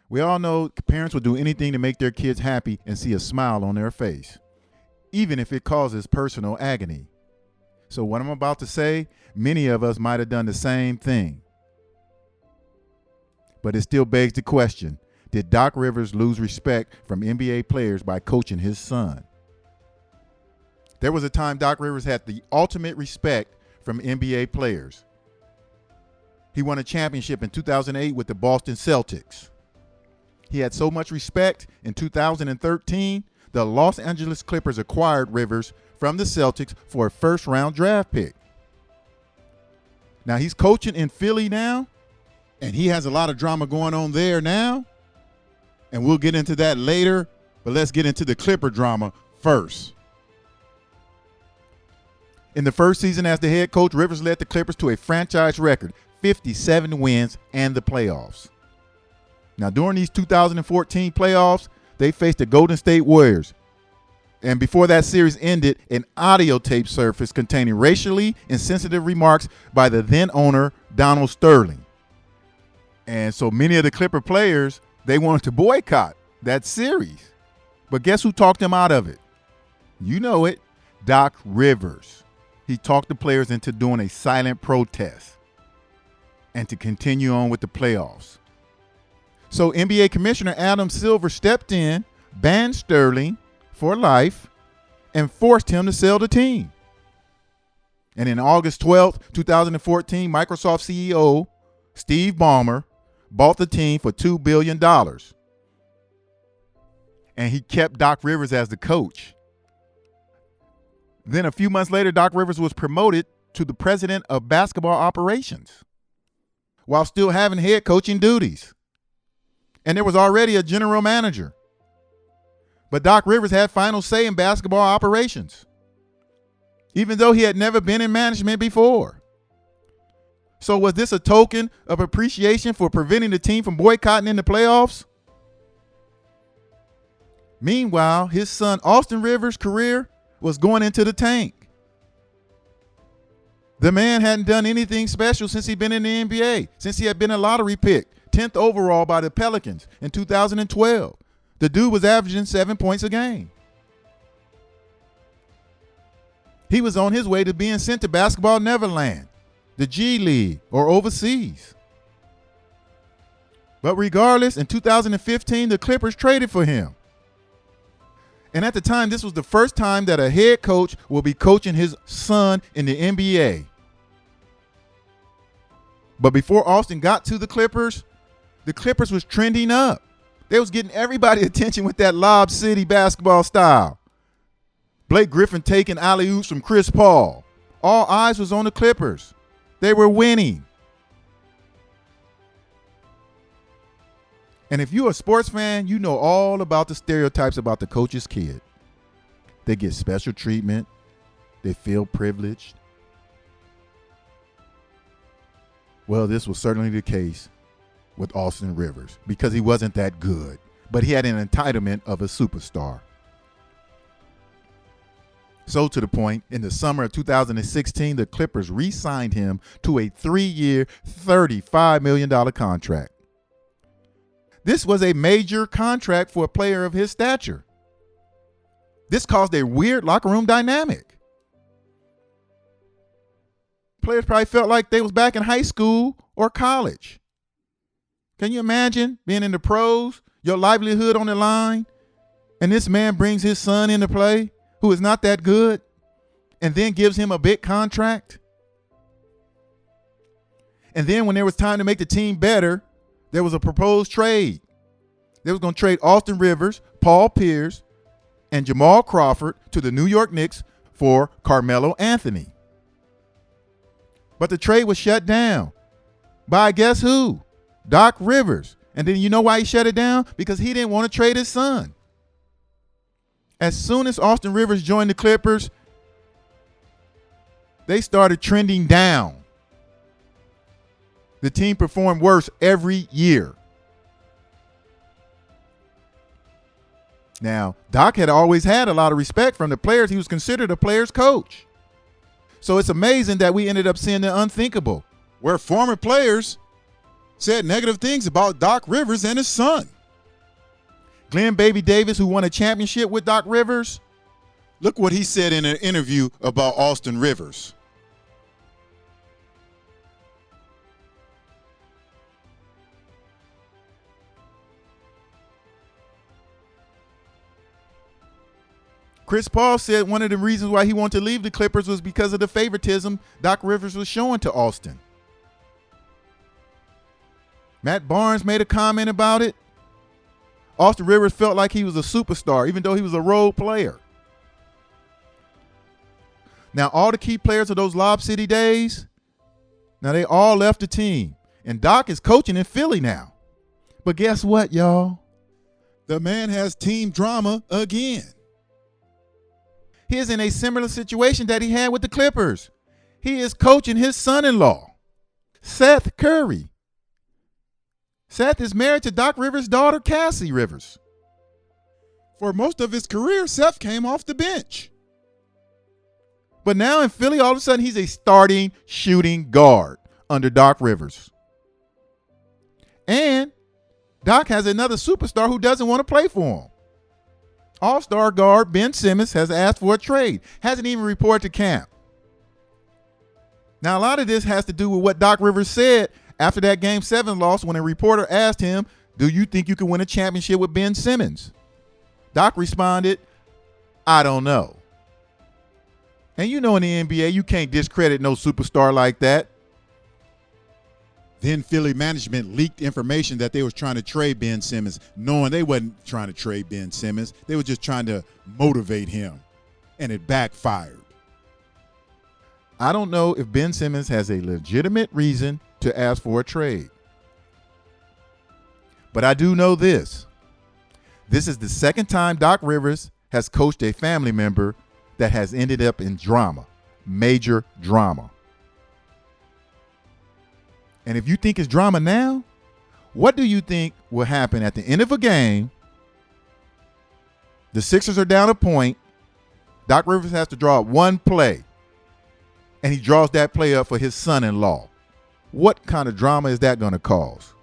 We all know parents will do anything to make their kids happy and see a smile on their face, even if it causes personal agony. So what I'm about to say, many of us might have done the same thing. But it still begs the question, did Doc Rivers lose respect from NBA players by coaching his son? There was a time Doc Rivers had the ultimate respect from NBA players. He won a championship in 2008 with the Boston Celtics. He had so much respect in 2013, the Los Angeles Clippers acquired Rivers from the Celtics for a first-round draft pick. Now he's coaching in Philly now, and he has a lot of drama going on there now. And we'll get into that later, but let's get into the Clipper drama first. In the first season as the head coach, Rivers led the Clippers to a franchise record, 57 wins and the playoffs. Now, during these 2014 playoffs, they faced the Golden State Warriors. And before that series ended, an audio tape surfaced containing racially insensitive remarks by the then owner, Donald Sterling. And so many of the Clipper players, they wanted to boycott that series. But guess who talked them out of it? You know it, Doc Rivers. He talked the players into doing a silent protest and to continue on with the playoffs. So NBA Commissioner Adam Silver stepped in, banned Sterling for life, and forced him to sell the team. And in August 12th, 2014, Microsoft CEO Steve Ballmer bought the team for $2 billion. And he kept Doc Rivers as the coach. Then a few months later, Doc Rivers was promoted to the president of basketball operations while still having head coaching duties. And there was already a general manager. But Doc Rivers had final say in basketball operations, even though he had never been in management before. So was this a token of appreciation for preventing the team from boycotting in the playoffs? Meanwhile, his son Austin Rivers' career was going into the tank. The man hadn't done anything special since he'd been in the NBA, since he had been a lottery pick, 10th overall by the Pelicans in 2012. The dude was averaging 7 points a game. He was on his way to being sent to Basketball Neverland, the G League, or overseas. But regardless, in 2015, the Clippers traded for him. And at the time, this was the first time that a head coach will be coaching his son in the NBA. But before Austin got to the Clippers was trending up. They was getting everybody attention with that Lob City basketball style. Blake Griffin taking alley-oops from Chris Paul. All eyes was on the Clippers. They were winning. And if you're a sports fan, you know all about the stereotypes about the coach's kid. They get special treatment. They feel privileged. Well, this was certainly the case with Austin Rivers because he wasn't that good, but he had an entitlement of a superstar. So to the point, in the summer of 2016, the Clippers re-signed him to a 3-year, $35 million contract. This was a major contract for a player of his stature. This caused a weird locker room dynamic. Players probably felt like they was back in high school or college. Can you imagine being in the pros, your livelihood on the line, and this man brings his son into play who is not that good and then gives him a big contract? And then when there was time to make the team better, there was a proposed trade. They was going to trade Austin Rivers, Paul Pierce, and Jamal Crawford to the New York Knicks for Carmelo Anthony. But the trade was shut down by guess who? Doc Rivers. And then you know why he shut it down? Because he didn't want to trade his son. As soon as Austin Rivers joined the Clippers, they started trending down. The team performed worse every year. Now, Doc had always had a lot of respect from the players. He was considered a player's coach. So it's amazing that we ended up seeing the unthinkable, where former players said negative things about Doc Rivers and his son. Glenn Baby Davis, who won a championship with Doc Rivers. Look what he said in an interview about Austin Rivers. Chris Paul said one of the reasons why he wanted to leave the Clippers was because of the favoritism Doc Rivers was showing to Austin. Matt Barnes made a comment about it. Austin Rivers felt like he was a superstar, even though he was a role player. Now, all the key players of those Lob City days, now they all left the team. And Doc is coaching in Philly now. But guess what, y'all? The man has team drama again. He is in a similar situation that he had with the Clippers. He is coaching his son-in-law, Seth Curry. Seth is married to Doc Rivers' daughter, Cassie Rivers. For most of his career, Seth came off the bench. But now in Philly, all of a sudden, he's a starting shooting guard under Doc Rivers. And Doc has another superstar who doesn't want to play for him. All-star guard Ben Simmons has asked for a trade. Hasn't even reported to camp. Now, a lot of this has to do with what Doc Rivers said after that Game 7 loss when a reporter asked him, do you think you can win a championship with Ben Simmons? Doc responded, I don't know. And you know in the NBA, you can't discredit no superstar like that. Then Philly management leaked information that they was trying to trade Ben Simmons, knowing they wasn't trying to trade Ben Simmons. They were just trying to motivate him, and it backfired. I don't know if Ben Simmons has a legitimate reason to ask for a trade. But I do know this. This is the second time Doc Rivers has coached a family member that has ended up in drama, major drama. And if you think it's drama now, what do you think will happen at the end of a game? The Sixers are down a point. Doc Rivers has to draw up one play, and he draws that play up for his son-in-law. What kind of drama is that going to cause?